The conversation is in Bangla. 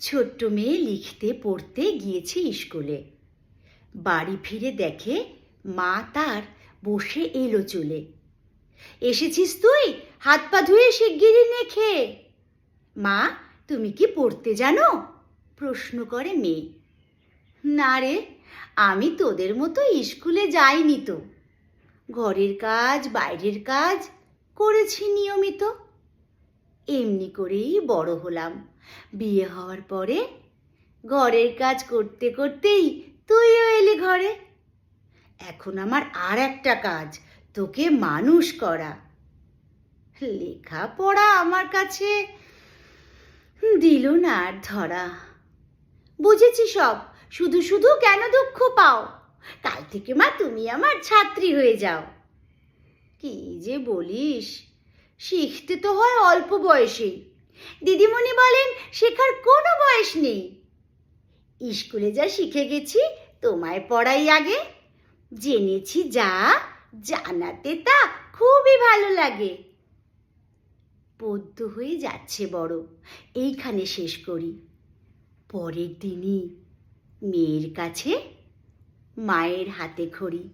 ছোট্ট মেয়ে লিখতে পড়তে গিয়েছে স্কুলে। বাড়ি ফিরে দেখে মা তার বসে এলো চুলে। এসেছিস তুই? হাত পা ধুয়ে শিগগিরি নে খেয়ে। মা, তুমি কি পড়তে জানো? প্রশ্ন করে মেয়ে। না রে, আমি তোদের মতো স্কুলে যাইনি তো। ঘরের কাজ বাইরের কাজ করেছি নিয়মিত। এমনি করেই বড় হলাম। বিয়ে হওয়ার পরে ঘরের কাজ করতে করতেই তুইও এলি ঘরে। এখন আমার আর একটা কাজ, তোকে মানুষ করা। লেখাপড়া আমার কাছে দিল না আর ধরা। বুঝেছি সব, শুধু শুধু কেন দুঃখ পাও? কাল থেকে মা তুমি আমার ছাত্রী হয়ে যাও। কি যে বলিস, শিখতে তো হয় অল্প বয়সে। দিদিমণি বলেন শেখার কোনো বয়স নেই। স্কুলে যা শিখে গেছি তোমায় পড়াই আগে। জেনেছি যা, জানাতে তা খুবই ভালো লাগে। পদ্য হয়ে যাচ্ছে বড়, এইখানে শেষ করি। পরের দিনই মেয়ের কাছে মায়ের হাতে খড়ি।